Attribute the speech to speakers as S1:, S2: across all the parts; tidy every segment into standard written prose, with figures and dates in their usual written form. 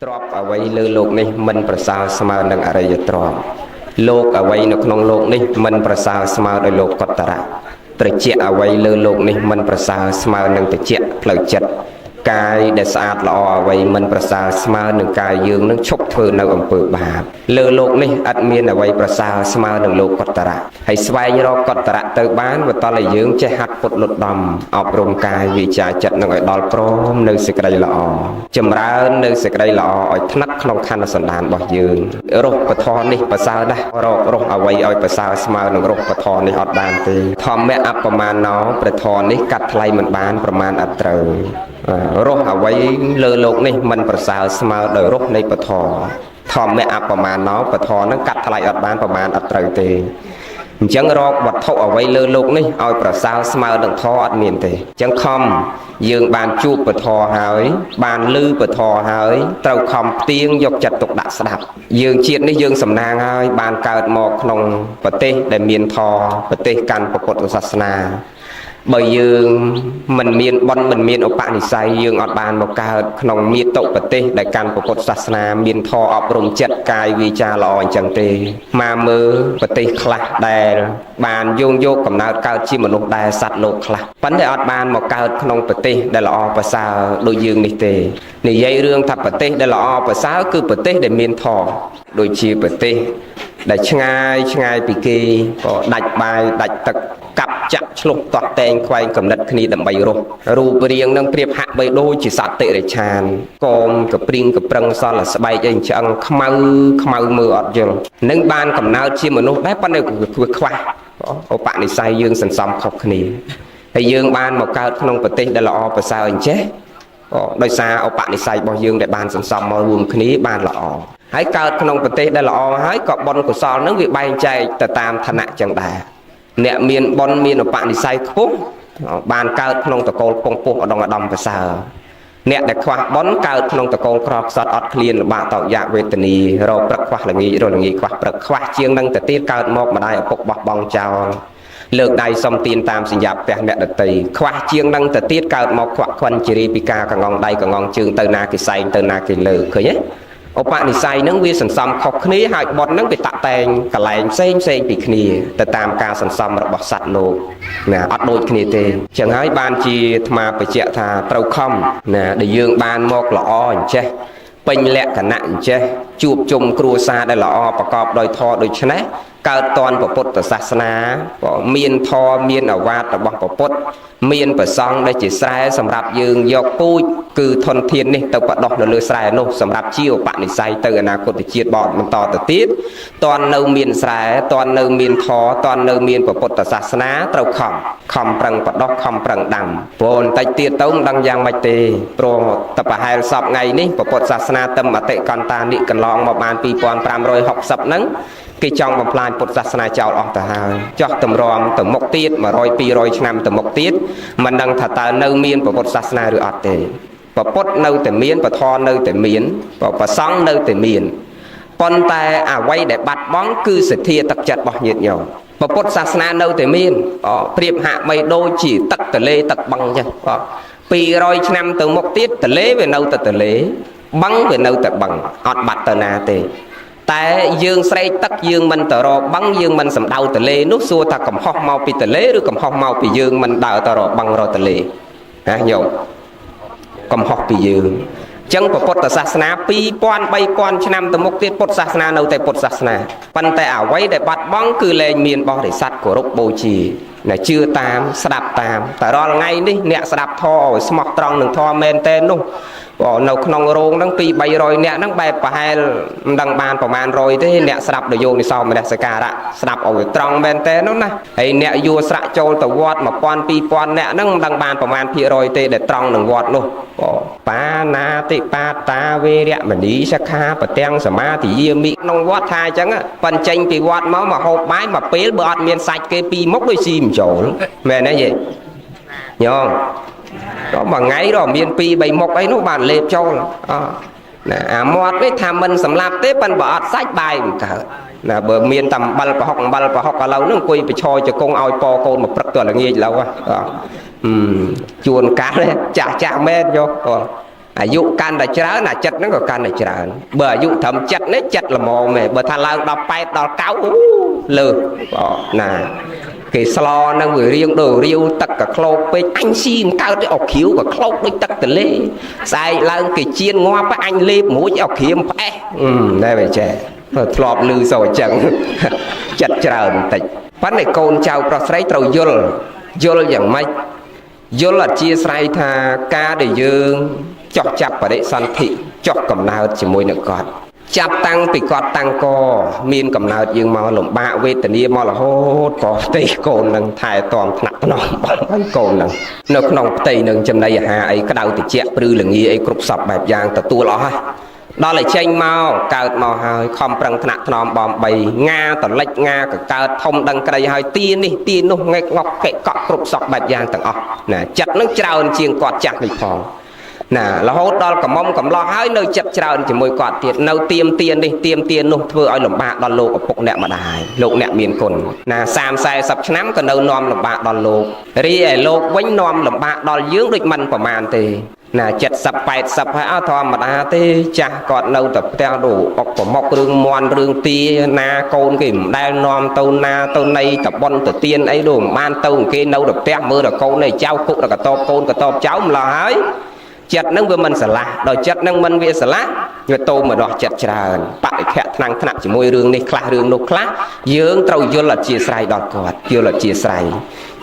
S1: ទ្រពអ្វីលើលោកនេះមិនប្រសើរស្មើនឹងអរិយទ្រព្យលោកអ្វីនៅក្នុងលោកនេះមិនប្រសើរស្មើដោយលោកកតរៈត្រជាអ្វីលើលោកនេះមិនប្រសើរស្មើនឹងត្រជាផ្លូវចិត្តកាយដែលស្អាតល្អអ្វីមិនប្រសើរស្មើនឹងកាយយើងនឹងឈប់ធ្វើនៅអំពើបាបលើលោកនេះឥតមានអ្វីប្រសើរស្មើនឹងលោកកតរៈហើយស្វែងរកកតរៈទៅបានបើតលយើងចេះហាត់ពុតលុតដំអប់រំកាយវាចាចិត្តនឹងឲ្យដល់ព្រមនៅសេចក្តីល្អចម្រើននៅសេចក្តីល្អឲ្យថ្នាក់ក្នុងខណ្ឌសន្តានរបស់យើងរស់ពធនេះប្រសើរណាស់រករស់អ្វីឲ្យប្រសើរស្មើនឹងរស់ពធនេះអត់បានទេធម្មៈអបមាណោព្រះធម៌នេះកាត់ថ្លៃមិនបានប្រមាណអត់ត្រូវរស់អ្វីលើលោកនេះមិនប្រសើរស្មើដោយរស់នៃពធធម្មៈអបមាណោពធនឹងកាត់ថ្លៃអត់បានប្រមាណអត់ត្រូវទេអញ្ចឹងរកវត្ថុអ្វីលើលោកនេះឲ្យប្រសើរស្មើនឹងធម៌អត់មានទេអញ្ចឹងខំយើងបានជួបពធហើយបានឮពធហើយត្រូវខំផ្ទៀងយកចិត្តទុកដាក់ស្ដាប់យើងជាតិនេះយើងសំណាងហើយបានកើតមកក្នុងប្រទេសដែលមានធម៌ប្រទេសកាន់ពុទ្ធសាសនាបើយើងមិនមានបុណ្យមិនមានឧបនិស្ស័យយើងអត់បានមកកើតក្នុងមាតុប្រទេសដែលកាន់ពុទ្ធសាសនាមានធម៌អប់រំចិត្តកាយវាចាល្អអញ្ចឹងទេមកមើលប្រទេសខ្លះដែលបានយកកំណើតកើតជាមនុស្សដែរសត្វលោកខ្លះប៉ុន្តែអត់បានមកកើតក្នុងប្រទេសដែលល្អប្រសើរដូចយើងនេះទេនិយាយរឿងថាប្រទេសដែលល្អប្រសើរគឺប្រទេសដែលមានធម៌ដូចជាប្រទេសដែលឆ្ងាយពីគេក៏ដាច់បាយដាច់ទឹកកាប់ចាក់ឆ្លុះតោះតែងខ្វែងកំណត់គ្នាដើម្បីរស់រូបរាងនឹងប្រៀបហាក់បីដូចជាសត្វតិរិឆានកោមកព្រីងកប្រឹងសល់ស្បែកអីឆ្អឹងខ្មៅមើលអត់យល់នឹងបានកំណើតជាមនុស្សដែរប៉ុន្តែវាខ្វះឧបនិស្ស័យយើងសន្សំខុសគ្នាហើយយើងបានមកកើតក្នុងប្រទេសដែលល្អប្រសើរអញ្ចេះដោយសារឧបនិស្ស័យរបស់យើងដែលបានសន្សំមករួមគ្នាបានល្អហើយកើតក្នុងប្រទេសដែលល្អហើយក៏បុណ្យកុសលនឹងវាបែងចែកទៅតាមឋានៈចឹងដែរអ្នកមានបុណ្យមានឧបនិស្ស័យខ្ពស់បានកើតក្នុងតកូលពងពោះឧត្តមឧត្តមប្រសើរអ្នកដែលខ្វះបុណ្យកើតក្នុងតកូលក្រខ្សត់អត់ឃ្លានលំបាកតោយៈវេទនីរកព្រឹកខ្វះល្ងាចរល្ងាចខ្វះព្រឹកខ្វះជាងនឹងទៅទៀតកើតម្កម្ដាយឪពុកបោះបង់ចោលលើកដៃសុំទានតាមសញ្ញាផ្ទះអ្នកដតីខ្វះជាងនឹងទៅទៀតកើតមកខ្វាក់ខ្វិនជារីពីការកងងដៃកងងជើងទៅណាគេសែងទៅណាគេលើឃើញទេឧបនិស្ស័យនឹងវាសន្សំខុសគ្នាហើយបុណ្យនឹងវាតាក់តែងកលែងផ្សេងពីគ្នាទៅតាមការសន្សំរបស់សត្វលោកណាអត់ដូចគ្នាទេចឹងហើយបានជាអាត្មាបញ្ជាក់ថាត្រូវខំណាដែលយើងបានមកល្អអញ្ចេះពេញលក្ខណៈអញ្ចេះជួបជុំគ្រួសារដែលល្អប្រកបដោយធម៌ដូច្នេះកើតតនពុទ្ធសាសនាក៏មានធម៌មានអាវាតរបស់ពុទ្ធមានប្រសង់ដែលជាស្រែសម្រាប់យើងយកពូជគឺធនធាននេះទៅបដោះនៅលើស្រែនោះសម្រាប់ជាឧបនិស្ស័យទៅអនាគតជាតិបន្តទៅទៀតតននៅមានស្រែតននៅមានធម៌តននៅមានពុទ្ធសាសនាត្រូវខំប្រឹងបដោះខំប្រឹងដាំព្រោះបន្តិចទៀតទៅមិនដឹងយ៉ាងម៉េចទេព្រោះតប្រហែលសពថ្ងៃនេះពុទ្ធសាសនាទឹមអតិកន្តានិកន្លងមកបាន2560ហ្នឹងគេចង់បំផ្លាញពុទ្ធសាសនាចោលអស់ទៅហើយចោះតម្រាំទៅមុខទៀត100 200ឆ្នាំទៅមុខទៀតមិនដឹងថាតើនៅមានពុទ្ធសាសនាឬអត់ទេពុទ្ធនៅតែមានពធនៅតែមានប្រសង់នៅតែមានប៉ុន្តែអ្វីដែលបាត់បង់គឺសទ្ធាទឹកចិត្តរបស់ញាតិញោមពុទ្ធសាសនានៅតែមានប្រៀបហាក់បីដូចជាទឹកទលេទឹកបឹងអញ្ចឹង200ឆ្នាំទៅមុខទៀតទលេវានៅតែទលេបឹងវានៅតែបឹងអត់បាត់ទៅណាទេតែយើងស្រែកទឹកយើងមិនទៅរកបឹងយើងមិនសំដៅទលេនោះសួរថាកំហុសមកពីទលេឬកំហុសមកពីយើងមិនដើរទៅរកបឹងរកទលេណាញោមកំហុសពីយើងអញ្ចឹងពុទ្ធសាសនា2000 3000ឆ្នាំទៅមុខទៀតពុទ្ធសាសនានៅតែពុទ្ធសាសនាប៉ុន្តែអ្វីដែលបាត់បង់គឺលែងមានបរិស័ទគោរពបូជាណាជឿតាមស្ដាប់តាមតែរាល់ថ្ងៃនេះអ្នកស្ដាប់ធម៌ឲ្យស្មោះត្រង់នឹងធម៌មែនតើនោះនៅក្នុងរោងហ្នឹង200 300នាក់ហ្នឹងបែបប្រហែលមិនដឹងបានប្រមាណ100ទេអ្នកស្ដាប់ដោយយោនិសោមនសិការៈស្ដាប់ឲ្យត្រង់មែនតើនោះណាហើយអ្នកយួរស្រាក់ចូលទៅវត្ត1000 2000នាក់ហ្នឹងមិនដឹងបានប្រមាណភាគរយទេដែលត្រង់នឹងវត្តនោះបាណាតិបាតាវេរមណីសិក្ខាបទាំងសមាធិយាមិក្នុងវត្តថាអញ្ចឹងប៉ិនចេញពីវត្តមកហូបបាយមកពេលបើអត់មានសាច់គេពីរមុខដូចស៊ីមិនចូលមែនទេយេញោមដល់មួយថ្ងៃរមាន2 3មុខអីនោះបានលេបចូលណាអាមាត់នេះថាមិនសម្លាប់ទេប៉ិនបើអត់សាច់បាយមិនកើតណាបើមានតែអំបិលប្រហុកឥឡូវហ្នឹងអង្គុយប្រឈរជង្គង់ឲ្យពកូនមកព្រឹកទៅល្ងាចឥឡូវជួនកាលចាស់មែនយក អាយុកាន់តែច្រើនអាចិត្តហ្នឹងក៏កាន់តែច្រើនបើអាយុត្រឹមចិត្តនេះចិត្តល្មមទេបើថាឡើងដល់8ដល់9លើណាគេស្លហ្នឹងវារៀងដូចរាវទឹកក៏ក្លោកពេកអញស៊ីមិនកើតទេអុកគ្រាវក៏ក្លោកដូចទឹកទលេស្អែកឡើងគេជៀនងាប់អញលេបមួយអុកគ្រាវផ្អេសតែវាចេះធ្លាប់លឺសូរអញ្ចឹងចិត្តច្រើនបន្តិចប៉ុន្តែកូនចៅប្រុសស្រីត្រូវយល់យ៉ាងម៉េចយល់អធិស្ស្រ័យថាការដែលយើងចោះចាប់បដិសន្ធិចោះកំណើតជាមួយនឹងគាត់ចាប់តាំងពីគាត់តាំងកមានកំណើតយើងមកលំបាកវេទនាមករហូតក៏ផ្ទៃកូននឹងថែទាំថ្នាក់ថ្នមបានកូននឹងនៅក្នុងផ្ទៃនឹងចំណីអាហារអីក្តៅត្រជាក់ព្រឺល្ងាអីគ្រប់សពបែបយ៉ាងទទួលអស់ហើយដល់ឲ្យចេញមកកើតមកហើយខំប្រឹងថ្នាក់ថ្នមបំបីងាតលិចងាក៏កើតធំដឹងក្តីហើយទានេះទានោះងែកងក់កេកកក់គ្រប់សពបែបយ៉ាងទាំងអស់ណាចិត្តនឹងច្រើនជាងគាត់ចាស់នេះផងណារហូតដល់កំមុំកំឡោះហើយនៅចិត្តច្រើនជាមួយគាត់ទៀតនៅទៀមទាននេះទៀមទាននោះធ្វើឲ្យលំបាកដល់លោកឪពុកអ្នកម្ដាយលោកអ្នកមានគុណណា30 40ឆ្នាំក៏នៅនាំលំបាកដល់លោករីឯលោកវិញនាំលំបាកដល់យើងដូចមិនប្រមាណទេណា70 80ហើយអត់ធម្មតាទេចាស់គាត់នៅតែផ្ទះដូអុកប្រមុខរឿងមន់រឿងទាណាកូនគេមិនដែលនាំទៅណាទៅណីតបន់ទៅទៀនអីដូមិនបានទៅគេនៅតែផ្ទះមើលតែកូនឯចៅគុកតែកតបកូនកតបចៅម្ល៉េះហើយចិត្តនឹងវាមិនស្រឡះដល់ចិត្តនឹងមិនវាស្រឡះវាតោមរស់ចិត្តច្រើនបរិខៈថ្នាំងថ្នាក់ជាមួយរឿងនេះខ្លះរឿងនោះខ្លះយើងត្រូវយល់អធិស្ស្រ័យដល់គាត់យល់អធិស្ស្រ័យ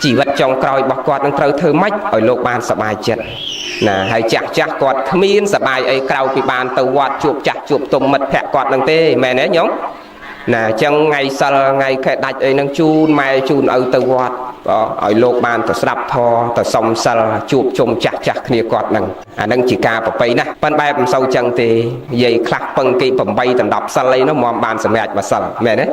S1: ជីវិតចុងក្រោយរបស់គាត់នឹងត្រូវធ្វើម៉េចឲ្យលោកបានសប្បាយចិត្តណាហើយចាស់គាត់គ្មានសប្បាយអីក្រៅពីបានទៅវត្តជួបចាស់ជួបទុំមិត្តភក្តិគាត់នឹងទេមែនទេញោមណាអញ្ចឹងថ្ងៃសិលថ្ងៃខែដាច់អីនឹងជូនម៉ែជូនឪទៅវត្តឲ្យលោកបានទៅស្ដាប់ធម៌ទៅសុំសិលជួបជុំចាស់គ្នាគាត់នឹងអានឹងជាការប្រពៃណាប៉ុន្តែបែបមិនសូវចឹងទេនិយាយខ្លះពឹងគេ8ដល់10សិលអីនោះមកបានសម្រេចមួយសិលមែនទេ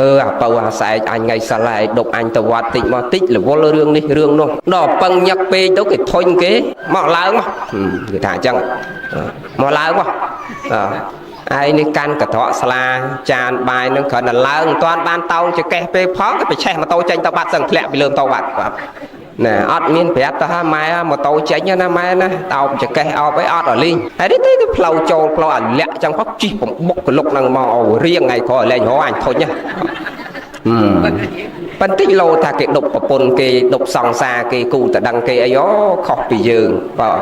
S1: អាពៅអាស្អែកអញថ្ងៃសិលឯងដប់អញទៅវត្តតិចមកតិចរវល់រឿងនេះរឿងនោះដល់ពឹងញឹកពេកទៅគេធុញគេមកឡើងមកគេថាអញ្ចឹងមកឡើងមកឯនេះកាន់កត្រកស្លាចានបាយនឹងគ្រាន់តែឡើងមិនទាន់បានតោងចកេះពេលផងក៏ប្រឆេះម៉ូតូចេញទៅបាត់សឹងធ្លាក់ពីលើម៉ូតូបាត់ណាអត់មានប្រាប់ទៅថាម៉ែម៉ូតូចេញណាម៉ែណាតោងចកេះអោបអីអត់ឲ្យលីងហើយនេះទៅផ្លូវចូលផ្លូវអាលាក់ចឹងផងជីបំបុកកលុកនឹងមកអូរៀងថ្ងៃក្រោយលែងរកអញធុញណាបន្តិចលោថាគេដប់ប្រពន្ធគេដប់សង្សារគេគូតដឹងគេអីអូខុសពីយើងបាទ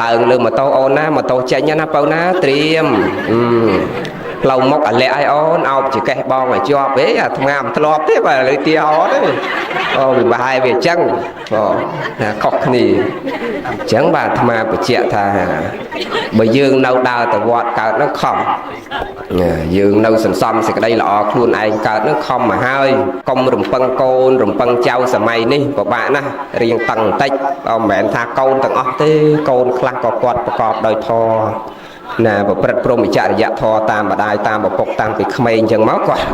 S1: ឡើងលើម៉ូតូអូនណាម៉ូតូចេញណាបើណាត្រៀមផ្លូវមុខអាលាក់ឲ្យអូនអោបចកេះបងឲ្យជាប់អាថ្មមិនធ្លាប់ទេបាទលើទាអត់ទេអូវាប្រហែលវាអញ្ចឹងណាខុសគ្នាអញ្ចឹងបាទអាត្មាបញ្ជាក់ថាបើយើងនៅដើរទៅវត្តកើតនឹងខំយើងនៅសន្សំសេចក្តីល្អខ្លួនឯងកើតនឹងខំមកហើយកុំរំពឹងកូនរំពឹងចៅសម័យនេះពិបាកណាស់រៀងតឹងបន្តិចមិនមែនថាកូនទាំងអស់ទេកូនខ្លះក៏គាត់ប្រកបដោយធម៌ណាប្រព្រឹត្តព្រហ្មចរិយធម៌តាមម្ដាយតាមឪពុកតាំងពីក្មេងអញ្ចឹងមកគាត់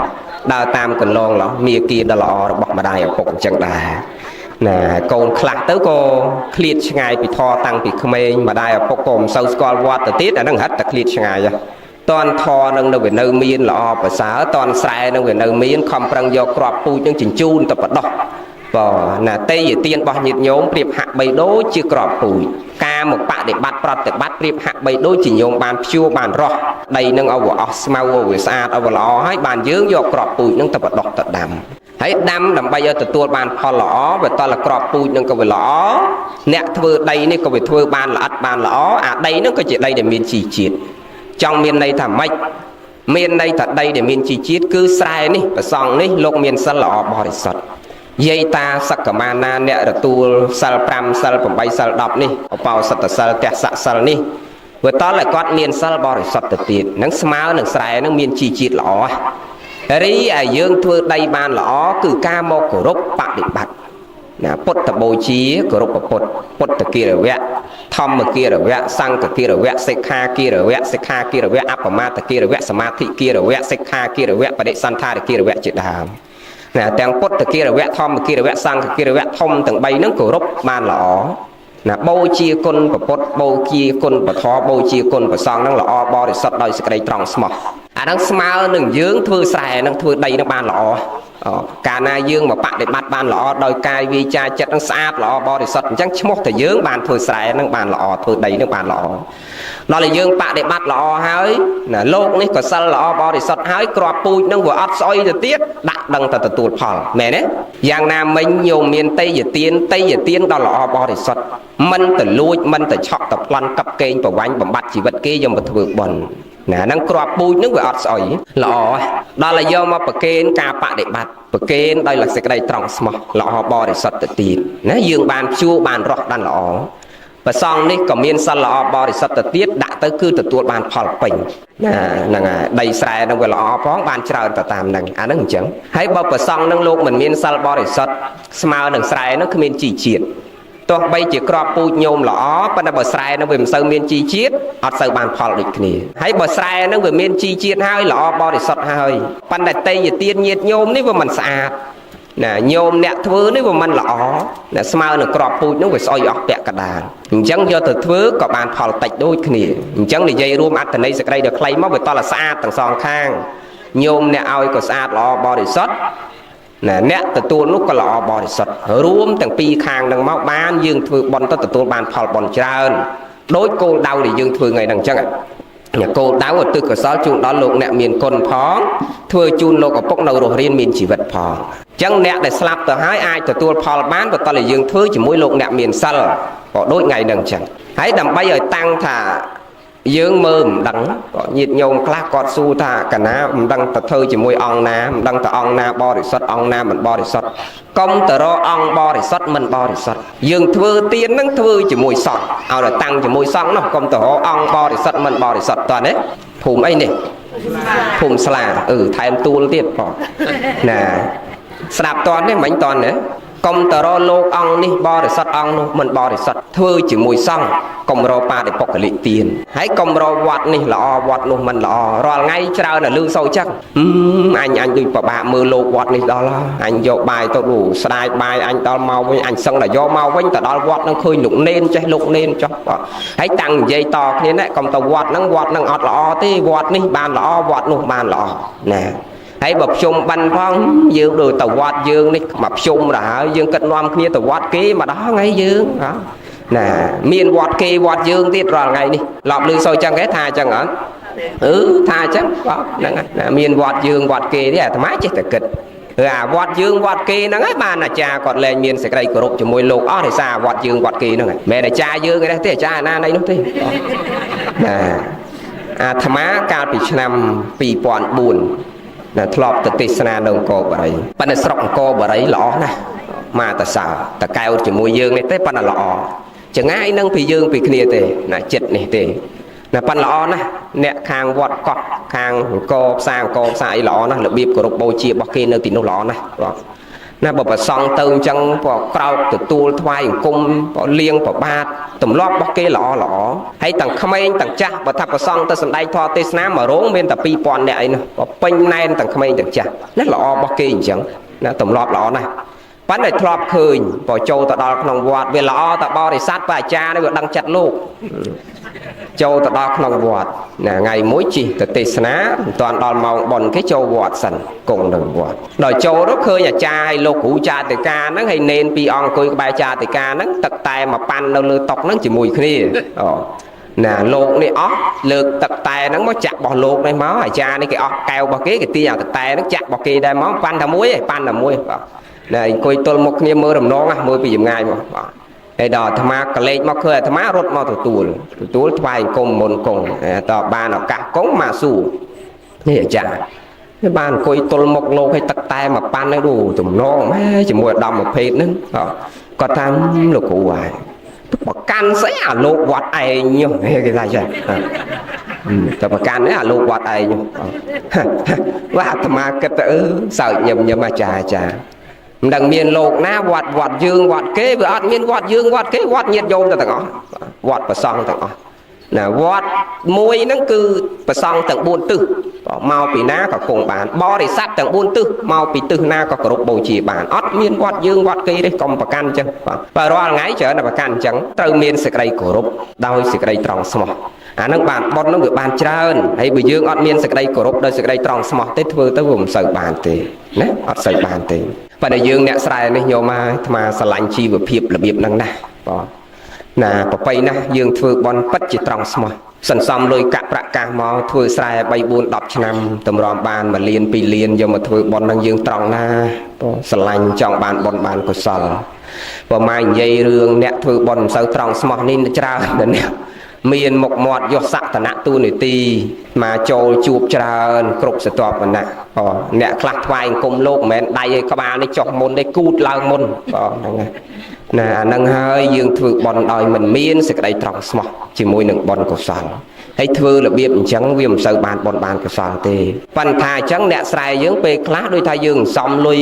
S1: ដើរតាមកន្លងមាគាដ៏ល្អរបស់ម្ដាយឪពុកអញ្ចឹងដែរណាកូនខ្លះទៅក៏ឃ្លាតឆ្ងាយពីធម៌តាំងពីក្មេងម្ដាយឪពុកក៏មិនសូវស្គាល់វត្តទៅទៀតអានឹងហិតតែឃ្លាតឆ្ងាយតនធរនឹងនៅវានៅមានល្អប្រសើរតនស្រែនឹងវានៅមានខំប្រឹងយកក្របពូជនឹងជញ្ជូនទៅបដោះណាទេយទានរបស់ញាតិញោមប្រៀបហាក់បីដូចជាក្របពូជការមកបដិបត្តិប្រតិបត្តិប្រៀបហាក់បីដូចជាញោមបានព្យួរបានរស់ដីនឹងឲ្យវាអស់ស្មៅឲ្យវាស្អាតឲ្យវាល្អហើយបានយើងយកក្របពូជនឹងទៅបដោះទៅដាំហើយដាំដើម្បីឲ្យទទួលបានផលល្អវាតលក្របពូជនឹងក៏វាល្អអ្នកធ្វើដីនេះក៏វាធ្វើបានល្អិតបានល្អអាដីនឹងក៏ជាដីដែលមានជីជាតិចង់មានន័យថាម៉េចមានន័យថាដីដែលមានជីជាតិគឺស្រែនេះប្រសង់នេះលោកមានសិលល្អបរិសុទ្ធយាយតាសក្កមាណាអ្នកទទួលសិល5សិល8សិល10នេះឧបោសថសិលទះស័កសិលនេះវាតលឲ្យគាត់មានសិលបរិសុទ្ធទៅទៀតនឹងស្មើនឹងស្រែនឹងមានជីជាតិល្អរីឯយើងធ្វើដីបានល្អគឺការមកគោរពបដិបត្តិណាពុទ្ធបូជាគោរពពុទ្ធពុទ្ធគិរវៈធម្មគិរវៈសង្ឃគិរវៈសិក្ខាគិរវៈសិក្ខាគិរវៈអបមាទគិរវៈសមាធិគិរវៈសិក្ខាគិរវៈបដិសន្ធារគិរវៈជាដើមណាទាំងពុទ្ធគិរវៈធម្មគិរវៈសង្ឃគិរវៈធំទាំង3ហ្នឹងគោរពបានល្អណាបូជាគុណពុទ្ធបូជាគុណពធបូជាគុណប្រសង្ឃហ្នឹងល្អបរិសុទ្ធដោយសេចក្តីត្រង់ស្មោះ អាហ្នឹងស្មើនឹងយើងធ្វើស្រែនឹងធ្វើដីនឹងបានល្អកាលណាយើងមកបដិបត្តិបានល្អដោយកាយវាចាចិត្តនឹងស្អាតល្អបរិសុទ្ធអញ្ចឹងឈ្មោះតែយើងបានធ្វើស្រែនឹងបានល្អធ្វើដីនឹងបានល្អដល់តែយើងបដិបត្តិល្អហើយណាលោកនេះក៏សិលល្អបរិសុទ្ធហើយគ្រាប់ពូជនឹងវាអត់ស្អុយទៅទៀតដាក់ដឹងតែទទួលផលមែនទេយ៉ាងណាមិញញោមមានតេយ្យទានដល់ល្អបរិសុទ្ធមិនទៅលួចមិនទៅឆក់ទៅប្លន់កັບកេងប្រវាញ់បំបត្តិជីវិតគេយកមកធ្វើបុណ្យណាហ្នឹងគ្រាប់ពូជហ្នឹងវាអត់ស្អុយល្អដល់តែយកមកប្រគេនការបដិបត្តិប្រគេនដោយលក្ខសេចក្តីត្រង់ស្មោះល្អបរិសុទ្ធទៅទៀតណាយើងបានភ្ជួរបានរស់បានល្អប្រសងនេះក៏មានសិលល្អបរិសុទ្ធទៅទៀតដាក់ទៅគឺទទួលបានផលពេញណាហ្នឹងហើយដីស្រែនឹងវាល្អផងបានច្រើនទៅតាមហ្នឹងអាហ្នឹងអញ្ចឹងហើយបើប្រសងនឹងលោកមិនមានសិលបរិសុទ្ធស្មើនឹងស្រែនឹងគ្មានជីជាតិទោះបីជាក្របពូជញោមល្អប៉ុន្តែបើស្រែនឹងវាមិនសូវមានជីជាតិអត់សូវបានផលដូចគ្នាហើយបើស្រែនឹងវាមានជីជាតិហើយល្អបរិសុទ្ធហើយប៉ុន្តែតេយ្យទានញាតញោមនេះវាមិនស្អាតណាញោមអ្នកធ្វើនេះវាមិនល្អណាស្មើនឹងក្របពូជនោះវាស្អុយអស់ពាក់កណ្ដាលអញ្ចឹងយកទៅធ្វើក៏បានផលតិចដូចគ្នាអញ្ចឹងនិយាយរួមអត្ថន័យសេចក្តីដ៏ខ្លីមកវាតលស្អាតទាំងសងខាងញោមអ្នកឲ្យក៏ស្អាតល្អបរិសុទ្ធណាអ្នកទទួលនោះក៏ល្អបរិសុទ្ធរួមទាំងពីរខាងនឹងមកបានយើងធ្វើបុណ្យទៅទទួលបានផលបុណ្យច្រើនដូចគោលដៅដែលយើងធ្វើថ្ងៃហ្នឹងអញ្ចឹងគោលដៅឧទ្ទិសកុសលជូនដល់លោកអ្នកមានគុណផងធ្វើជូនលោកឪពុកនៅរស់រានមានជីវិតផងអញ្ចឹងអ្នកដែលស្លាប់ទៅហើយអាចទទួលផលបានបើតើយើងធ្វើជាមួយលោកអ្នកមានសិលក៏ដូចថ្ងៃហ្នឹងអញ្ចឹងហើយដើម្បីឲ្យតាំងថាយើងមើលមិនដឹងក៏ញាតញោមខ្លះគាត់សួរថាកណាមិនដឹងទៅធ្វើជាមួយអង្គណាមិនដឹងទៅអង្គណាបរិសុទ្ធអង្គណាមិនបរិសុទ្ធកុំទៅរកអង្គបរិសុទ្ធមិនបរិសុទ្ធយើងធ្វើទាននឹងធ្វើជាមួយសង្ឃឲ្យតែតាំងជាមួយសង្ឃនោះកុំទៅរកអង្គបរិសុទ្ធមិនបរិសុទ្ធតើណាភូមិអីនេះភូមិស្លាថែមទួលទៀតបងណាស្ដាប់តនេះមិញតនេះកុំតរលោកអង្គនេះបរិសុទ្ធអង្គនោះមិនបរិសុទ្ធធ្វើជាមួយសង្ឃកុំរកបាតិបុគ្គលិកទានហើយកុំរកវត្តនេះល្អវត្តនោះមិនល្អរាល់ថ្ងៃច្រើនតែលឺសូរចឹងអញដូចប្របាកមើលលោកវត្តនេះដល់អញយកបាយទៅស្ដាយបាយអញដល់មកវិញអញសឹងតែយកមកវិញទៅដល់វត្តនឹងឃើញលោកនេនចេះលោកនេនចុះហើយតាំងនិយាយតគ្នាណាកុំទៅវត្តនឹងអត់ល្អទេវត្តនេះបានល្អវត្តនោះបានល្អណាហើយបើភ្ជុំបិណ្ឌផងយើងដូចទៅវត្តយើងនេះមកភ្ជុំទៅហើយយើងគិតនាំគ្នាទៅវត្តគេម្ដងថ្ងៃយើងណាមានវត្តគេវត្តយើងទៀតរាល់ថ្ងៃនេះឡប់លឺសូរចឹងគេថាចឹងអត់ថាចឹងហ្នឹងណាមានវត្តយើងវត្តគេនេះអាត្មាចេះតែគិតអាវត្តយើងវត្តគេហ្នឹងហើយបានអាចារ្យគាត់លែងមានសេចក្តីគោរពជាមួយលោកអស់ដោយសារវត្តយើងវត្តគេហ្នឹងមិនមែនអាចារ្យយើងទេអាចារ្យណាណីនោះទេណាអាត្មាកាលពីឆ្នាំ2004ណាធ្លាប់ទៅទេសនានៅអង្គរបរិយប៉ុន្តែស្រុកអង្គរបរិយល្អណាស់មកតសើតកែវជាមួយយើងនេះទេប៉ុន្តែល្អចងាយនឹងពីយើងពីគ្នាទេណាចិត្តនេះទេណាប៉ុន្តែល្អណាស់អ្នកខាងវត្តកោះខាងអង្គរផ្សារអីល្អណាស់របៀបគោរពបូជារបស់គេនៅទីនោះល្អណាស់បាទណាបើប្រសង់ទៅអញ្ចឹងក៏ក្រោកទទួលថ្វាយអង្គមលៀងប្របាទទម្លាប់របស់គេល្អហើយទាំងក្មេងទាំងចាស់បើថាប្រសង់ទៅសំដែងធម៌ទេសនាមករោងមានតែ2000នាក់អីនោះពេញណែនទាំងក្មេងទាំងចាស់ណាល្អរបស់គេអញ្ចឹងណាទម្លាប់ល្អណាស់ប៉ុន្តែធ្លាប់ឃើញបើចូលទៅដល់ក្នុងវត្តវាល្អតែបរិស័ទបើអាចារ្យនេះវាដឹងចិត្តលោកចូលទៅដល់ក្នុងវត្តណាថ្ងៃមួយជិះទៅទេសនាមិនទាន់ដល់ម៉ោងបុណ្យគេចូលវត្តសិនគង់នៅវត្តដល់ចូលទៅឃើញអាចារ្យហើយលោកគ្រូចាតិកាហ្នឹងហើយនេនពីរអង្គអង្គុយក្បែរចាតិកាហ្នឹងទឹកតែមកប៉ាន់នៅលើតុហ្នឹងជាមួយគ្នាណាលោកនេះអស់លើកទឹកតែហ្នឹងមកចាក់របស់លោកនេះមកអាចារ្យនេះគេអស់កែវរបស់គេទាញឲ្យទឹកតែហ្នឹងចាក់របស់គេដែរមកប៉ាន់តែមួយណាអង្គុយទល់មុខគ្នាមើលរំលងមើលពីចម្ងាយមកហើយដល់អាត្មាកលេចមកឃើញអាត្មារត់មកទទួលថ្វាយអង្គមមុនគង់តបានឱកាសគង់មកសួរនេះអាចារ្យបានអង្គុយទល់មុខលោកឲ្យទឹកតែមកប៉ាន់ឲ្យទំនងជាមួយអាដាមប្រភេទហ្នឹងគាត់ថាលោកគ្រូហើយប្រកាន់ស្អីអាលោកវត្តឯងនោះគេថាចាតែប្រកាន់នេះអាលោកវត្តឯងនោះว่าអាត្មាគិតទៅសើចញឹមអាចារ្យមិនដឹងមានលោកណាវត្តយើងវត្តគេវាអត់មានវត្តយើងវត្តគេវត្តញាតិញោមទៅទាំងអស់វត្តប្រសង់ទាំងអស់ណាវត្តមួយហ្នឹងគឺប្រសង់ទាំង4ទិសមកពីណាក៏គង់បានបរិស័ទទាំង4ទិសមកពីទិសណាក៏គោរពបូជាបានអត់មានវត្តយើងវត្តគេទេកុំប្រកាន់អញ្ចឹងបើរាល់ថ្ងៃច្រើនតែប្រកាន់អញ្ចឹងត្រូវមានសេចក្តីគោរពដោយសេចក្តីត្រង់ស្មោះ អានឹងបានបននឹងវាបានច្រើនហើយបើយើងអត់មានសេចក្តីគោរពដោយសេចក្តីត្រង់ស្មោះទេធ្វើទៅវាមិនសូវបានទេណាអត់សូវបានទេប៉ុន្តែយើងអ្នកស្រែនេះញោមមកអាត្មាស្រឡាញ់ជីវភាពរបៀបហ្នឹងណាបងណាប្របីណាយើងធ្វើបនពិតជាត្រង់ស្មោះសន្សំលុយកាក់ប្រាក់កាសមកធ្វើស្រែ3 4 10ឆ្នាំតម្រាំបាន1 លាន2 លានយកមកធ្វើបនហ្នឹងយើងត្រង់ណាបងស្រឡាញ់ចង់បានបនបានកុសលបើមកនិយាយរឿងអ្នកធ្វើបនមិនសូវត្រង់ស្មោះនេះច្រើនណាស់នេះមានមុខមាត់យកសក្តានៈទូនីតិមកចូលជួបច្រើនគ្រប់ស្រទាប់វណ្ណៈបងអ្នកខ្លះថ្វាយអង្គមលោកមិនមែនដៃឲ្យក្បាលនេះចុះមុនទេគូតឡើងមុនបងហ្នឹងណាអានឹងហើយយើងធ្វើបន់ដោយមិនមានសេចក្តីត្រង់ស្មោះជាមួយនឹងបន់កុសលហើយធ្វើរបៀបអញ្ចឹងវាមិនសូវបានបន់បានកុសលទេប៉ុន្តែអញ្ចឹងអ្នកស្រែយើងពេលខ្លះដូចថាយើងសំលុយ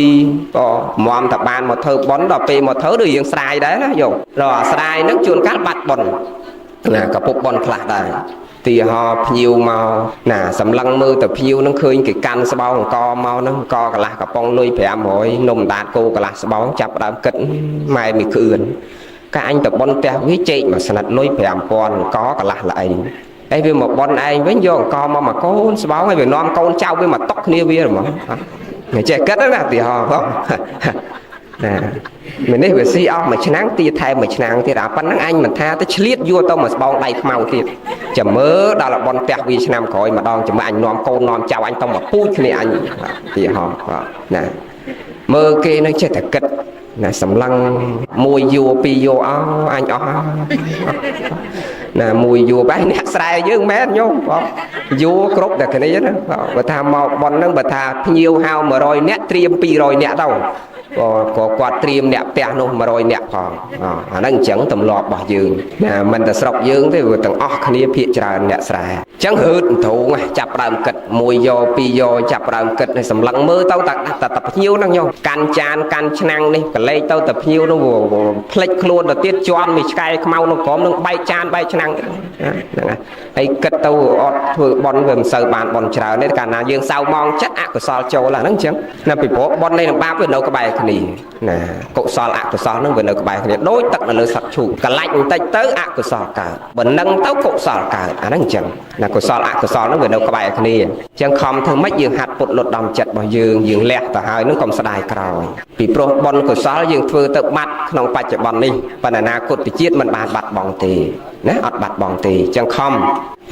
S1: ក៏មមតែបានមកធ្វើបន់ដល់ពេលមកធ្វើដូចយើងស្រែដែរណាយកដល់អាស្រែហ្នឹងជួនកាលបាត់បន់ណាក៏ពុកបន់ខ្លះដែរទីហោភ្ញៀវមកណាសម្លឹងមើលទៅភ្ញៀវនឹងឃើញគេកាន់ស្បោងអង្គមកហ្នឹងកកន្លះកំប៉ុងលុយ500នំដាតគោកន្លះស្បោងចាប់ដើមគិតម៉ែមីខឿនកាអញទៅបន់ផ្ទះវាចេកមកស្និតលុយ5000អង្គកន្លះល្អីហើយវាមកបន់ឯងវិញយកអង្គមកកូនស្បោងហើយវានាំកូនចៅវាមកតុកគ្នាវាហ្មងចេះគិតណាទីហោហ៎ណាមែននេះវាស៊ីអស់មួយឆ្នាំងទៀតថែមមួយឆ្នាំងទៀតអាប៉ុណ្ណឹងអញមិនថាទៅឆ្លៀតយកទៅមកស្បោងដៃខ្មៅទៀតចាំមើលដល់លបនផ្ទះវាឆ្នាំក្រោយម្ដងចាំអញនាំកូននាំចៅអញទៅមកពូជគ្នាអញទីហោណាមើលគេនឹងចេះតែគិតណាសម្លឹង1យួរ2យួរអញអស់ណា1យួរបែរអ្នកស្រែយើងមែនញោមបងយួរគ្រប់តែគ្នាណាបើថាមកបនហ្នឹងបើថាភ្ញៀវហៅ100នាក់ត្រៀម200នាក់ទៅក៏គាត់ត្រៀមអ្នកផ្ទះនោះ100នាក់ផងអាហ្នឹងអញ្ចឹងទម្លាប់របស់យើងណាមិនតែស្រុកយើងទេវាទាំងអស់គ្នាភាគច្រើនអ្នកស្រែអញ្ចឹងហឺតធូងចាប់ដើមគិត1យក2យកចាប់ដើមគិតឲ្យសម្លឹងមើលទៅតែភ្ញៀវហ្នឹងញោមកាន់ចានកាន់ឆ្នាំងនេះកលេចទៅតែភ្ញៀវនោះផ្លិចខ្លួនទៅទៀតជន់មួយឆ្កែខ្មៅនោះក្រុមនឹងបែកចានបែកឆ្នាំងហ្នឹងហើយគិតទៅអត់ធ្វើបន់វាមិនសូវបានបន់ច្រើនទេកាលណាយើងសៅម៉ងចិត្តអកុសលចូលហ្នឹងអញ្ចឹងណាពីព្រោះបន់នេះនឹងបាបវានៅក្បែរគ្នាណាកុសលអកុសលហ្នឹងវានៅក្បែរគ្នាដូចទឹកនៅលើសត្វឈូកកលាច់បន្តិចទៅអកុសលកើតបើនឹងទៅកុសលកើតអាហ្នឹងអញ្ចឹងណាកុសលអកុសលហ្នឹងវានៅក្បែរគ្នាអញ្ចឹងខំធ្វើម៉េចយើងហាត់ពុតលត់ដំចិត្តរបស់យើងលះទៅហើយហ្នឹងកុំស្ដាយក្រោយពីព្រោះបុណ្យកុសលយើងធ្វើទៅបាត់ក្នុងបច្ចុប្បន្ននេះប៉ុន្តែអនាគតជាតិមិនបានបាត់បង់ទេណាអត់បាត់បង់ទេអញ្ចឹងខំ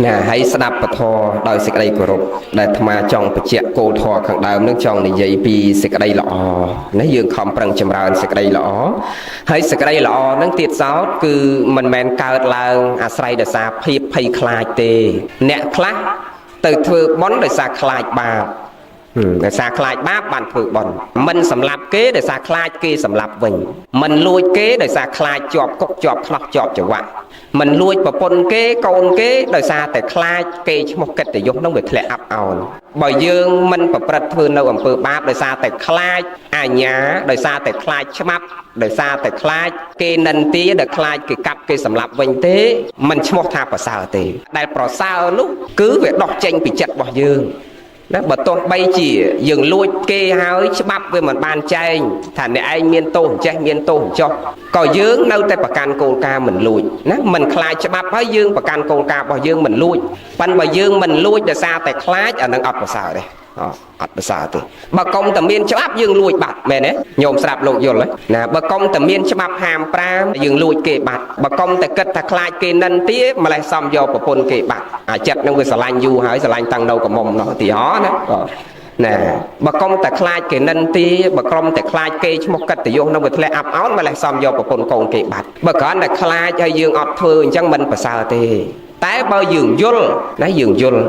S1: ណាហើយស្ដាប់ពធដោយសេចក្តីគោរពដែលអាត្មាចង់បញ្ជាក់គោលធម៌ខាងដើមនឹងចង់និយាយពីសេចក្តីល្អណាយើងខំប្រឹងចម្រើនសេចក្តីល្អហើយសេចក្តីល្អនឹងទៀតសោតគឺមិនមែនកើតឡើងអាស្រ័យដោយសារភាពភ័យខ្លាចទេអ្នកខ្លះទៅធ្វើបុណ្យដោយសារខ្លាចបាបដោយសារខ្លាចបាបបានធ្វើបុណ្យមិនសម្លាប់គេដោយសារខ្លាចគេសម្លាប់វិញមិនលួចគេដោយសារខ្លាចជាប់គុកជាប់ខ្នោះជាប់ច្រវាក់មិនលួចប្រពន្ធគេកូនគេដោយសារតែខ្លាចគេឈ្មោះកិត្តិយសនឹងវាធ្លាក់អាប់អោនបើយើងមិនប្រព្រឹត្តធ្វើនៅអំពើបាបដោយសារតែខ្លាចអាញាដោយសារតែខ្លាចច្បាប់ដោយសារតែខ្លាចគេនិន្ទាដែលខ្លាចគេកាប់គេសម្លាប់វិញទេមិនឈ្មោះថាប្រសើរទេដែលប្រសើរនោះគឺវាដោះចេញពីចិត្តរបស់យើងណាបើទោះបីជាយើងលួចគេហើយច្បាប់វាមិនបានចែងថាអ្នកឯងមានទោសចេះមានទោសចុះក៏យើងនៅតែប្រកាន់គោលការណ៍មិនលួចណាមិនខ្លាចច្បាប់ហើយយើងប្រកាន់គោលការណ៍របស់យើងមិនលួចប៉ុន្តែបើយើងមិនលួចដោយសារតែខ្លាចអានឹងអត់ប្រសើរទេអត់ប្រសើរទេបើកុំតែមានច្បាប់យើងលួចបាត់មែនទេញោមស្រាប់លោកយល់ណាបើកុំតែមានច្បាប់ហាម5យើងលួចគេបាត់បើកុំតែគិតថាខ្លាចគេនិន្ទាម្លេះសំយកប្រពន្ធគេបាត់អាចិត្តនឹងវាស្រឡាញ់យូរហើយស្រឡាញ់តាំងនៅកមុំនោះទីហោណាណាបើកុំតែខ្លាចគេនិន្ទាបើក្រុមតែខ្លាចគេឈ្មោះកិត្តិយសនឹងវាធ្លាក់អាប់អោនម្លេះសំយកប្រពន្ធកូនគេបាត់បើគ្រាន់តែខ្លាចហើយយើងអត់ធ្វើអញ្ចឹងមិនប្រសើរទេតែបើយើងយល់ណាយើងយល់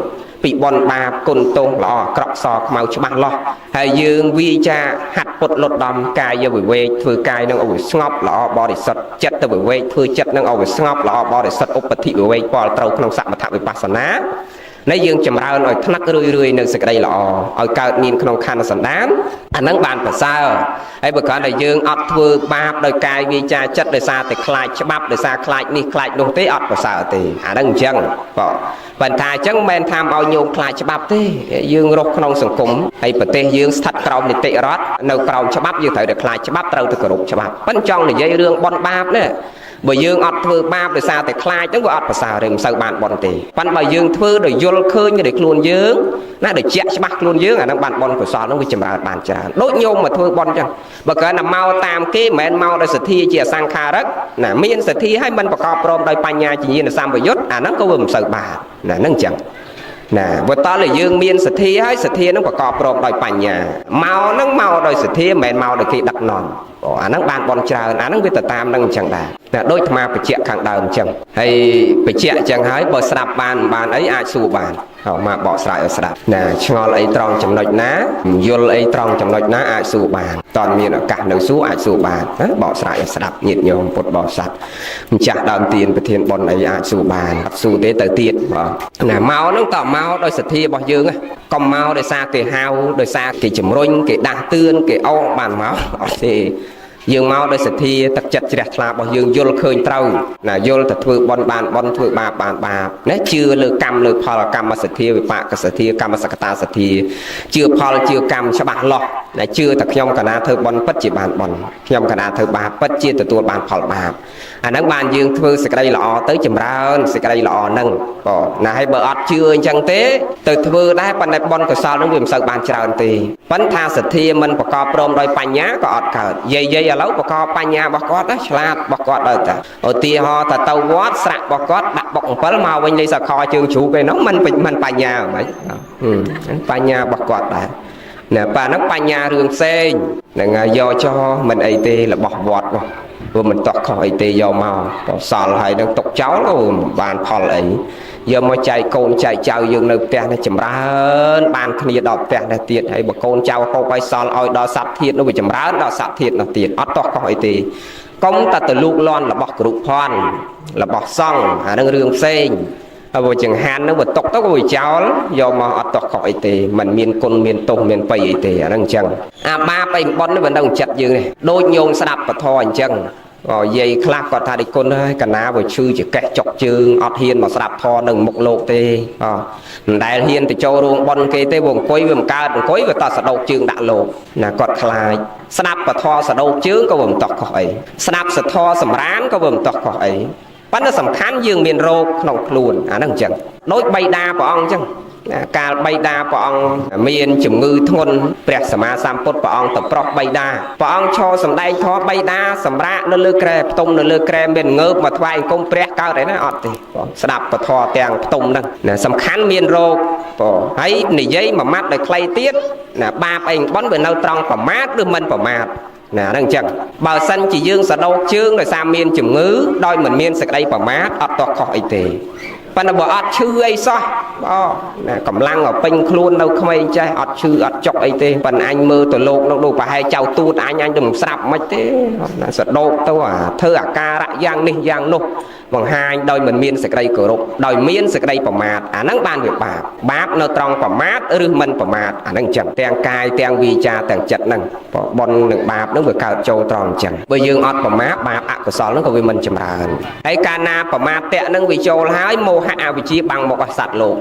S1: ពីបនបាបគុណទោសល្អអាក្រក់សខ្មៅច្បាស់លាស់ហើយយើងវាចាហាត់ពុតលត់ដំកាយវិវេកធ្វើកាយនឹងឲ្យស្ងប់ល្អបរិសុទ្ធចិត្តទៅវិវេកធ្វើចិត្តនឹងឲ្យស្ងប់ល្អបរិសុទ្ធឧបតិវិវេកពលត្រូវក្នុងសមថវិបស្សនានៃយើងចម្រើនឲ្យថ្នាក់រឿយនៅសេចក្តីល្អឲ្យកើតមានក្នុងខណ្ឌសន្តានអានឹងបានប្រសើរហើយបើគ្រាន់តែយើងអត់ធ្វើបាបដោយកាយវាចាចិត្តដោយសារតែខ្លាចច្បាប់ដោយសារខ្លាចនេះខ្លាចនោះទេអត់ប្រសើរទេអានឹងអញ្ចឹងបើថាអញ្ចឹងមិនមែនថាឲ្យញោមខ្លាចច្បាប់ទេយើងរស់ក្នុងសង្គមហើយប្រទេសយើងស្ថិតក្រោមនីតិរដ្ឋនៅក្រោមច្បាប់យើងត្រូវតែខ្លាចច្បាប់ត្រូវតែគោរពច្បាប់ប៉ុន្តែចង់និយាយរឿងបនបាបនេះ បើយើងអត់ធ្វើបាបដោយសារតែខ្លាចហ្នឹងវាអត់ប្រសើរទេមិនសូវបានបន់ទេប៉ុន្តែបើយើងធ្វើដោយយល់ឃើញដោយខ្លួនយើងណាដោយជាក់ច្បាស់ខ្លួនយើងអាហ្នឹងបានបន់កុសលហ្នឹងវាចម្រើនបានច្រើនដូចញោមមកធ្វើបន់អញ្ចឹងបើគ្រាន់តែមកតាមគេមិនមែនមកដោយសទ្ធាជាអសង្ខារិកណាមានសទ្ធាហើយមិនប្រកបព្រមដោយបញ្ញាជាញាណសម្បយុទ្ធអាហ្នឹងក៏វាមិនសូវបានណាហ្នឹងអញ្ចឹងណាបើតើយើងមានសទ្ធាហើយសទ្ធានឹងប្រកបព្រមដោយបញ្ញាមកហ្នឹងមកដោយសទ្ធាមិនមែនមកដោយគេដឹកនាំអាហ្នឹងបានបន់ច្រើនអាហ្នឹងវាទៅតាមហ្នឹងអញ្ចឹងដែរណាដូចអាត្មាបញ្ជាក់ខាងដើមអញ្ចឹងហើយបញ្ជាក់អញ្ចឹងហើយបើស្ដាប់បានអីអាចសួរបានមកបកស្រាយឲ្យស្ដាប់ណាឆ្ងល់អីត្រង់ចំណុចណាយល់អីត្រង់ចំណុចណាអាចសួរបានតើមានឱកាសនៅសួរអាចសួរបានណាបកស្រាយឲ្យស្ដាប់ញាតិញោមពុទ្ធបរិស័ទម្ចាស់ដើមទានប្រធានបុណ្យអីអាចសួរបានអត់សួរទេទៅទៀតណាមកហ្នឹងតើមកដោយសទ្ធារបស់យើងកុំមកដោយសារគេហៅដោយសារគេជំរុញគេដាស់តឿនគេអោបបានមកអត់ទេយើងមកដោយសទ្ធាទឹកចិត្តជ្រះថ្លារបស់យើងយល់ឃើញត្រូវណាយល់ទៅធ្វើបន់បានបន់ធ្វើបាបបានបាបណាជឿលើកម្មលើផលកម្មសទ្ធាវិបាកសទ្ធាកម្មសកតាសទ្ធាជឿផលជឿកម្មច្បាស់លាស់ណាជឿតែខ្ញុំកណាធ្វើបន់ពិតជាបានបន់ខ្ញុំកណាធ្វើបាបពិតជាទទួលបានផលបាបអាហ្នឹងបានយើងធ្វើសេចក្តីល្អទៅចម្រើនសេចក្តីល្អហ្នឹងបងណាហើយបើអត់ជឿអញ្ចឹងទេទៅធ្វើដែរប៉ុន្តែបន់កុសលហ្នឹងវាមិនសូវបានច្រើនទេប៉ុន្តែសទ្ធាមិនប្រកបព្រមដោយបញ្ញាក៏អត់កើតយាយឥឡូវប្រកបបញ្ញារបស់គាត់ឆ្លាតរបស់គាត់ទៅតាឧទាហរណ៍ថាទៅវត្តស្រាក់របស់គាត់ដាក់បុក7មកវិញលេខសខជើងជ្រូកឯនោះមិនបញ្ញាហ្មងបញ្ញារបស់គាត់ដែរណាប៉ាហ្នឹងបញ្ញារឿងផ្សេងហ្នឹងយកចោលមិនអីទេរបស់វត្តនោះព្រោះមិនតោះខុសអីទេយកមកបសល់ហើយនឹងຕົកចោលក៏បានផលអីយកមកចែកកូនចែកចៅយើងនៅផ្ទះនេះចម្រើនបានគ្នាដល់ផ្ទះនេះទៀតហើយបើកូនចៅហូបឲ្យសល់ឲ្យដល់សត្វធាតុនោះវាចម្រើនដល់សត្វធាតុនោះទៀតអត់តោះខុសអីទេកុំតែទៅលូកលាន់របស់គ្រូផនរបស់សង្ឃអានឹងរឿងផ្សេងហើយបើចង្ហាន់នឹងបើຕົកទៅក៏វាចោលយកមកអត់តោះខុសអីទេมันមានគុណមានទោសមានបៃអីទេអានឹងអញ្ចឹងអាបាបអីបំប៉ុននេះវានៅចិត្តយើងនេះដូចញោមស្ដាប់ពធអញ្ចឹងយាយខ្លះគាត់ថាដូចគុណហើយកណាវាឈឺជាកេះចុកជើងអត់ហ៊ានមកស្ដាប់ធម៌នឹងមុខលោកទេមិនដែលហ៊ានទៅចូលរោងប៉ុនគេទេវាអង្គុយវាមិនកើតអង្គុយវាតសដោកជើងដាក់លោកណាគាត់ខ្លាចស្ដាប់ពធសដោកជើងក៏វាមិនតោះខុសអីស្ដាប់សធសម្រានក៏វាមិនតោះខុសអីប៉ុន្តែសំខាន់យើងមានរោគក្នុងខ្លួនអាហ្នឹងអញ្ចឹងដូចបៃតាព្រះអង្គអញ្ចឹងកាលបៃតាព្រះអង្គមានជំងឺធ្ងន់ព្រះសម្មាសម្ពុទ្ធព្រះអង្គទៅប្រោះបៃតាព្រះអង្គឈរសម្ដែងធម៌បៃតាសម្រាកនៅលើក្រែផ្ទុំនៅលើក្រែមានងើបមកថ្វាយអង្គមព្រះកើតអីណាអត់ទេស្ដាប់ពធទាំងផ្ទុំហ្នឹងណាសំខាន់មានរោគហើយនិយាយមួយម៉ាត់ដោយខ្លីទៀតណាបាបអីបន់វានៅត្រង់ប្រមាទឬមិនប្រមាទណាហ្នឹងអញ្ចឹងបើសិនជាយើងសដោកជើងដោយសារមានជំងឺដោយមិនមានសេចក្តីប្រមាទអត់តោះខុសអីទេប៉ុន្តែបើអត់ឈឺអីសោះណាកម្លាំងឲ្យពេញខ្លួននៅក្មេងចេះអត់ឈឺអត់ចុកអីទេប៉ុន្តែអញមើលទៅលោកនោះដូចប្រហែលចៅទូតអញទៅមិនស្រាប់មិនទេណាសដោកទៅធ្វើអាការៈយ៉ាងនេះយ៉ាងនោះបង្ហាញដោយមិនមានសេចក្តីគោរពដោយមានសេចក្តីប្រមាទអាហ្នឹងបានវាបាបនៅត្រង់ប្រមាទឬមិនប្រមាទអាហ្នឹងអញ្ចឹងទាំងកាយទាំងវាចាទាំងចិត្តហ្នឹងបុណ្យនិងបាបហ្នឹងវាកើតចូលត្រង់អញ្ចឹងបើយើងអត់ប្រមាទបាបអកុសលហ្នឹងក៏វាមិនចម្រើនហើយកាលណាប្រមាទតៈហ្នឹងវាចូលហើយមោហៈអវិជ្ជាបាំងមុខឲ្យសត្វលោក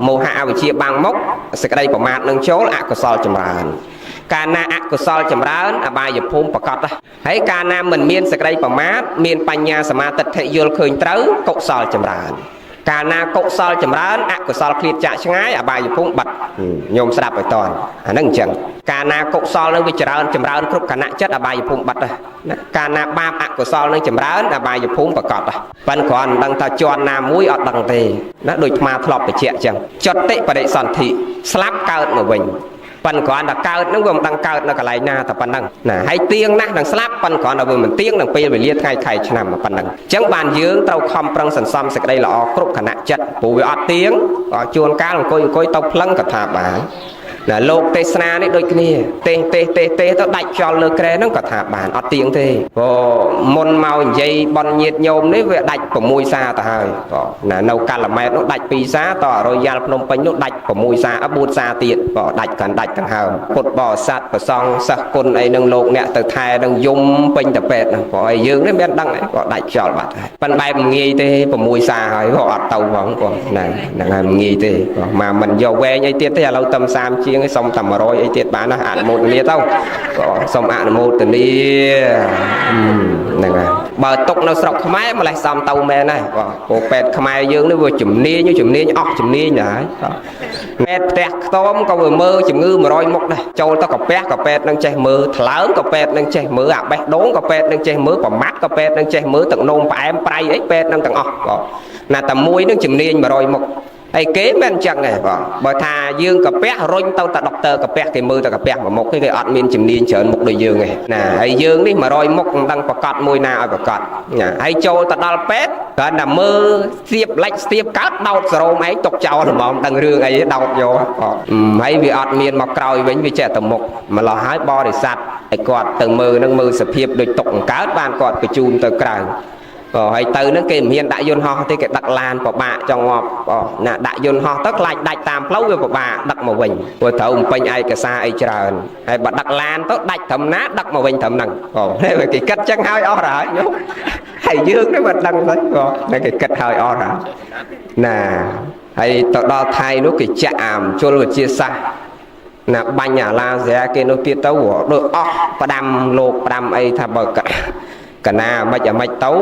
S1: មោហៈអវិជ្ជាបាំងមុខសេចក្តីប្រមាទនឹងចូលអកុសលចម្រើនកាលណាអកុសលចម្រើនអបាយភូមិប្រកបហើយកាលណាមិនមានសេចក្តីប្រមាទមានបញ្ញាសមាទិដ្ឋិយល់ឃើញត្រូវកុសលចម្រើនកាលណាកុសលចម្រើនអកុសលឃ្លាតចាក់ឆ្ងាយអបាយភូមិបាត់ញោមស្ដាប់ឲ្យតន់អាហ្នឹងអញ្ចឹងកាលណាកុសលនឹងវាចម្រើនគ្រប់គណៈចិត្តអបាយភូមិបាត់ណាកាលណាបាបអកុសលនឹងចម្រើនអបាយភូមិប្រកបប៉ិនគ្រាន់មិនដឹងថាជាន់ណាមួយអត់ដឹងទេណាដូចអាធ្លាប់បញ្ជាក់អញ្ចឹងចតិបរិសន្ធិស្លាប់កើតមកវិញប៉ុន្តែគ្រាន់តែកើតហ្នឹងវាមិនដឹងកើតនៅកន្លែងណាតែប៉ុណ្ណឹងណាហើយទៀងណាស់នឹងស្លាប់ប៉ុន្តែគ្រាន់តែវាមិនទៀងនឹងពេលវេលាថ្ងៃខែឆ្នាំប៉ុណ្ណឹងអញ្ចឹងបានយើងត្រូវខំប្រឹងសន្សំសេចក្តីល្អគ្រប់គណៈចិត្តព្រោះវាអត់ទៀងក៏ជួនកាលអង្គុយទៅផ្លឹងក៏ថាបានណាលោកទេសនានេះដូចគ្នាទេសទៅដាច់ខ្យល់លើក្រែហ្នឹងក៏ថាបានអត់ទៀងទេព្រោះមុនមកនិយាយបន់ញាតញោមនេះវាដាច់6សាទៅហើយណានៅកាឡាម៉ែតនោះដាច់2សាតរយ៉ាល់ភ្នំពេញនោះដាច់6សា4សាទៀតដាច់ទាំងហើមពុទ្ធបរិស័ទប្រសង់សិស្សគុណអីនឹងលោកអ្នកទៅថែនឹងយំពេញតពេតហ្នឹងព្រោះឲ្យយើងនេះមានដឹងក៏ដាច់ខ្យល់បាត់ហើយប៉ុន្តែបែបងាយទេ6សាហើយក៏អត់ទៅផងហ្នឹងហើយងាយទេមកមិនយកវែងអីទៀតទេឥឡូវតំ30ជាងសុំតែ100អីទៀតបានណាអនុមោទនាទៅក៏សុំអនុមោទនាហ្នឹងហើយ បើຕົកនៅស្រុកខ្មែរម្លេះសំទៅមែនណាព្រោះពេទ្យខ្មែរយើងនេះវាជំនាញអស់ជំនាញណាពេទ្យផ្ទះខ្ទមក៏វាមើលជំងឺ100មុខដែរចូលទៅកាពះក៏ពេទ្យនឹងចេះមើលថ្លើមក៏ពេទ្យនឹងចេះមើលអាបេះដូងក៏ពេទ្យនឹងចេះមើលប្រមាត់ក៏ពេទ្យនឹងចេះមើលទឹកនោមផ្អែមប្រៃអីពេទ្យនឹងទាំងអស់ណាតែមួយនឹងជំនាញ100មុខអីគេមិនអញ្ចឹងទេបងបើថាយើងកាពះរុញទៅតែដុកទ័រកាពះគេមើលតែកាពះមួយមុខគេអត់មានជំនាញច្រើនមុខដូចយើងទេណាហើយយើងនេះ100មុខមិនដឹងប្រកាសមួយណាឲ្យប្រកាសណាហើយចូលទៅដល់ពេទ្យគ្រាន់តែមើលស្ទាបលិចស្ទាបកើតដោតសរោមឯងຕົកចោលហ្មងដឹងរឿងអីដោតយកហើយវាអត់មានមកក្រោយវិញវាចេះតែមុខម្លោះហើយបរិស័ទឲ្យគាត់ទៅមើលនឹងមើលសភាពដូចຕົកកើតបានគាត់បញ្ជូនទៅក្រៅហើយទៅនឹងគេមិនហ៊ានដាក់យន្តហោះទេគេដឹកឡានពិបាកចង់ងាប់ណាដាក់យន្តហោះទៅខ្លាចដាច់តាមផ្លូវវាពិបាកដឹកមកវិញព្រោះត្រូវបំពេញឯកសារអីច្រើនហើយបើដឹកឡានទៅដាច់ត្រឹមណាដឹកមកវិញត្រឹមហ្នឹងគេគិតចឹងហើយអស់ហើយញោមហើយយើងនេះមិនដឹងទេតែគេគិតហើយអស់ហើយណាហើយទៅដល់ថៃនោះគេចាក់អាមជលវិទ្យាសាស្ត្រណាបាញ់អាឡាហ្សេគេនោះទៀតទៅដូចអស់ផ្ដាំលោកផ្ដាំអីថាបើកណាមិនអាមិនទៅ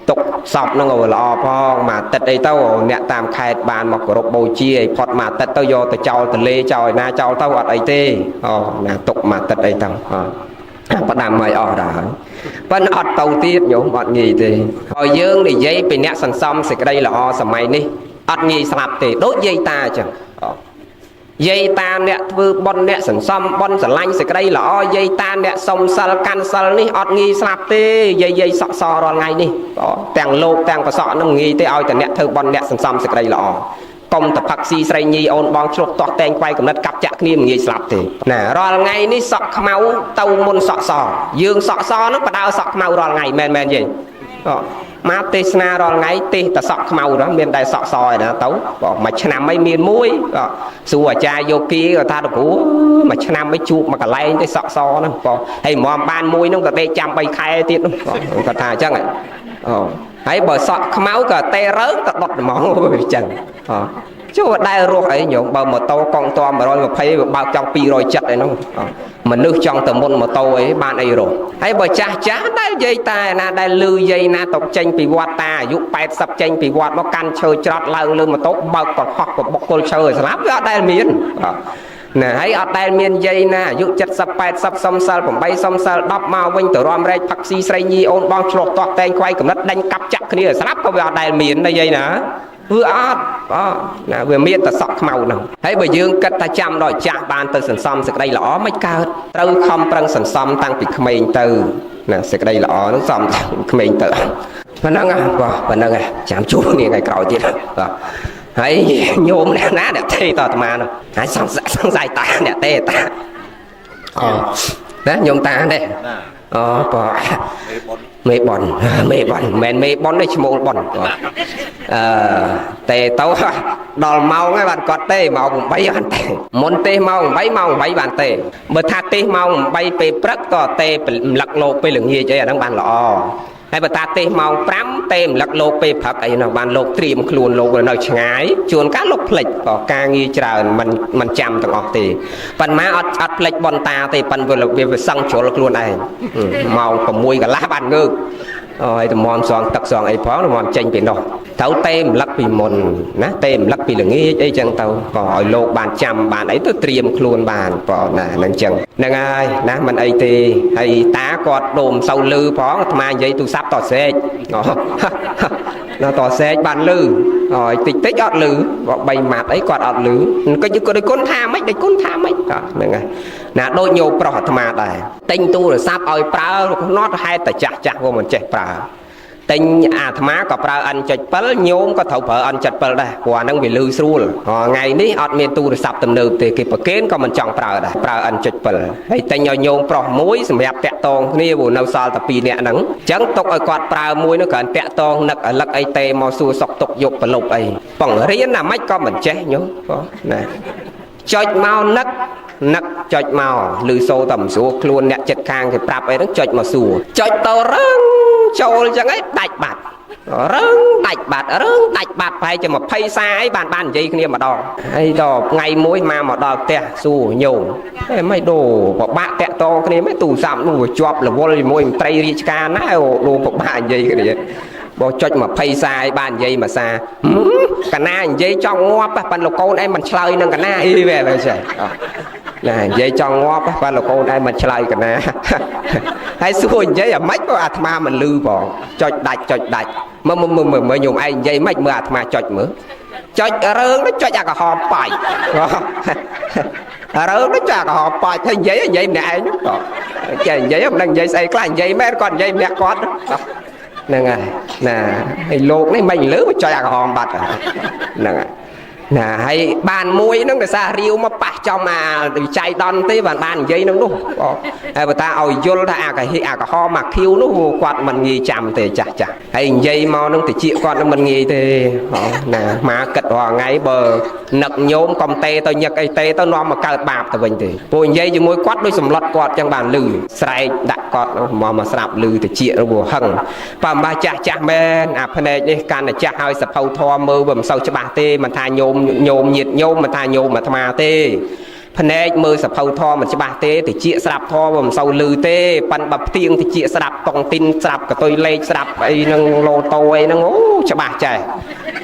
S1: ទុកសពនឹងល្អផងមកទឹកអីទៅអ្នកតាមខេត្តបានមកគោរពបូជាឲ្យផុតមកទឹកទៅយកទៅចោលទលេចោលឯណាចោលទៅអត់អីទេណាទុកមកទឹកអីទៅផ្ដាំឲ្យអស់ដែរប៉ុន្តែអត់ទៅទៀតញោមអត់ងាយទេហើយយើងនិយាយពីអ្នកសន្សំសេចក្តីល្អសម័យនេះអត់ងាយស្លាប់ទេដូចយាយតាអញ្ចឹងយាយតាអ្នកធ្វើបុណ្យអ្នកសន្សំបុណ្យស្រឡាញ់សេចក្តីល្អយាយតាអ្នកសុំសិលកាន់សិលនេះអត់ងាយស្លាប់ទេយាយសក់សរាល់ថ្ងៃនេះទាំងលោកទាំងប្រសក់នឹងងាយទេឲ្យតែអ្នកធ្វើបុណ្យអ្នកសន្សំសេចក្តីល្អកុំតផឹកស៊ីស្រីញីអូនបងឆ្លុះទាស់តែងខ្វាយកំណត់កាប់ចាក់គ្នាមិនងាយស្លាប់ទេណារាល់ថ្ងៃនេះសក់ខ្មៅទៅមុនសក់សយើងសក់សនឹងបដើសក់ខ្មៅរាល់ថ្ងៃមែនយាយមកទេសនារាល់ថ្ងៃទេសតែសក់ខ្មៅហ្នឹងមានតែសក់សឯណាទៅមួយឆ្នាំអីមានមួយសួរអាចារ្យយោគីគាត់ថាទៅគ្រូមួយឆ្នាំអីជួបមួយកន្លែងទេសក់សហ្នឹងហើយមកបានមួយហ្នឹងក៏ដេកចាំ3ខែទៀតគាត់ថាអញ្ចឹងហើយបើសក់ខ្មៅក៏តេរើងទៅដុតហ្មងអញ្ចឹងជួដែលរស់អីញោមបើម៉ូតូកង់ត120វាបើកចង់270អីហ្នឹងមនុស្សចង់ទៅមុនម៉ូតូអីបានអីរស់ហើយបើចាស់ដែលយាយតាណាដែលលឺយាយណាតកចេញពីវត្តតាអាយុ80ចេញពីវត្តមកកាន់ឈើច្រត់ឡើងលើម៉ូតូបើកប្រហោះប្របុកគល់ឈើឲ្យស្លាប់វាអត់ដែលមានណាហើយអត់ដែលមានយាយណាអាយុ70 80សុំសិល8សុំសិល10មកវិញទៅរំរែកផឹកស៊ីស្រីញីអូនបងឆ្លោះទាស់តែងខ្វាយកំណត់ដេញកាប់ចាក់គ្នាស្លាប់ក៏វាអត់ដែលមានដែរយាយណាវាអត់ណាវាមានតែសក់ខ្មៅហ្នឹងហើយបើយើងគិតថាចាំដល់ចាស់បានទៅសន្សំសេចក្តីល្អមិនកើតត្រូវខំប្រឹងសន្សំតាំងពីក្មេងទៅណាសេចក្តីល្អហ្នឹងសំក្មេងទៅប៉ុណ្ណឹងប៉ុណ្ណឹងចាំជួបគ្នាថ្ងៃក្រោយទៀតហើយញោមអ្នកណាអ្នកទេតអាត្មានោះហើយសង្ស័យតាអ្នកទេតាណាញោមតាទេបើមេបនមិនមេបនទេឈ្មោលបនទេទៅដល់ម៉ោងហើយបានគាត់ទេម៉ោង8បានទេមុនទេម៉ោង8ម៉ោង8បានទេបើថាទេម៉ោង8ពេលព្រឹកក៏ទេរំលឹកលោកពេលល្ងាចអីអាហ្នឹងបានល្អហើយបើតាទេម៉ោង5ទេរំលឹកលោកពេលព្រឹកអីនោះបានលោកត្រៀមខ្លួនលោកនៅឆ្ងាយជួនកាលលោកភ្លេចក៏ការងារច្រើនមិនចាំទាំងអស់ទេប៉ុន្តែអត់ភ្លេចបនតាទេប៉ុន្តែវាសឹងជ្រុលខ្លួនឯងម៉ោង6កន្លះបានងើបហើយតំមសងទឹកសងអីផងតំមចេញពីនោះត្រូវទេរំលឹកពីមុនណាទេរំលឹកពីល្ងាចអីចឹងទៅក៏ឲ្យលោកបានចាំបានអីទៅត្រៀមខ្លួនបានបងណាហ្នឹងចឹងហ្នឹងហើយណាមិនអីទេហើយតាគាត់ដូមសូវលឺផងអាត្មានិយាយទូរស័ព្ទតសេកតសេកបានលឺហើយតិចអត់លឺ3ម៉ាត់អីគាត់អត់លឺគាត់ដូចគុណថាម៉េចដូចគុណថាម៉េចហ្នឹងហើយណាដូចញោមប្រុសអាត្មាដែរទិញទូរស័ព្ទឲ្យប្រើនោះហេតុតែចាស់ក៏មិនចេះប្រើទិញអាត្មាក៏ប្រើ N.7 ញោមក៏ត្រូវប្រើ N.7 ដែរព្រោះអាហ្នឹងវាលឺស្រួលថ្ងៃនេះអត់មានទូរស័ព្ទទំនើបទេគេប្រគេនក៏មិនចង់ប្រើដែរប្រើ N.7 ហើយទិញឲ្យញោមប្រុសមួយសម្រាប់តាក់តងគ្នាព្រោះនៅសល់តែ2នាក់ហ្នឹងអញ្ចឹងទុកឲ្យគាត់ប្រើមួយនោះគ្រាន់តាក់តងនឹកអលឹកអីទេមកសួរសុកទុកយកប្រលប់អីបង្រៀនណាម៉េចក៏មិនចេះញោមណាចុចមកនឹកចុចមកឮសូរតែមិនស្រួលខ្លួនអ្នកចិត្តខាងគេប្រាប់អីហ្នឹងចុចមកសួរចុចទៅរឹងចូលអញ្ចឹងឯងដាច់បាត់ rớn đạch bạt phải cho mà phay xa ấy bàn gì kia mà đo hay đo ngày muối mà đo tè xù nhiều mấy đồ của bạn tè to cái này mấy tù sạm luôn chọp là vô môi tây đi ca ná đồ của bạn gì cái này bỏ cho mà phay xa ấy bàn gì mà xa cả na dây trong ngóp bàn lục con em mình chơi nâng cả na y về vậy trời này dây trong ngóp bàn lục con em mình chơi cả na hay xuôi dây ở mấy có atma mình lư bỏ cho đạch mà nhung anh dây mấy mưa atma chọt mưa chọt rớn nó cho cả họ phải rớn nó cho cả họ phải thay giấy này nó giấy ông đang giấy xây cái giấy mấy con giấy mẹ con nè nè hay lột này mình lứa cho cả họ bật nè nè hay bàn muối nó người ta riêu mà bạc cho mà chạy đòn tới và bàn dây nó đúng hay người ta ôi vô ta cả ho mặc thiêu nó quạt mình nghi chạm thì chả hay dây mò nó thì chịu con nó mình nghi thì nè mà cật hòa ngay bờ nặc nhôm công tê tôi nhặt ấy tê tôi nom mà cào bạc thì mình thì bồi dây cho mối quát đôi sầm lót quạt trong bàn lư sai đặt quạt mà sạp lư thì chịu nó bùa hằng và mà chả men phần này đi can là chả hơi sập hậu thò mơ bầm sâu cho bà tê mà tha nhôm nhiệt nhôm mà tha nhôm mà thà tê phần này mơ sập hậu thò mà cho bà tê thì chịu sạp thò bầm sâu lư tê pan bập tiếng thì chịu sạp con tin sạp cả tôi lên sạp ấy nâng lô tô ấy nâng ố cho bà chạy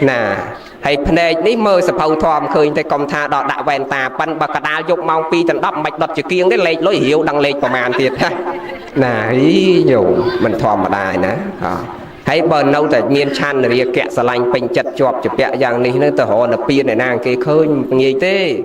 S1: nè hay phần này ní mơ sập hậu thò khơi tay công tha đọt đạo vẹn tà pan bạc đá dục mong pi tận đắp mạch đọt chữ kiêng đấy lên lối hiểu đăng lênประมาณ thiệt ha nè ý dù mình thò mà đài nè hay bờ nâu tại miền chan này kẹt sờ lanh pin chặt chọp chụp bẹ dạng này nó từ họ là pin này nàng cái khơi gì thế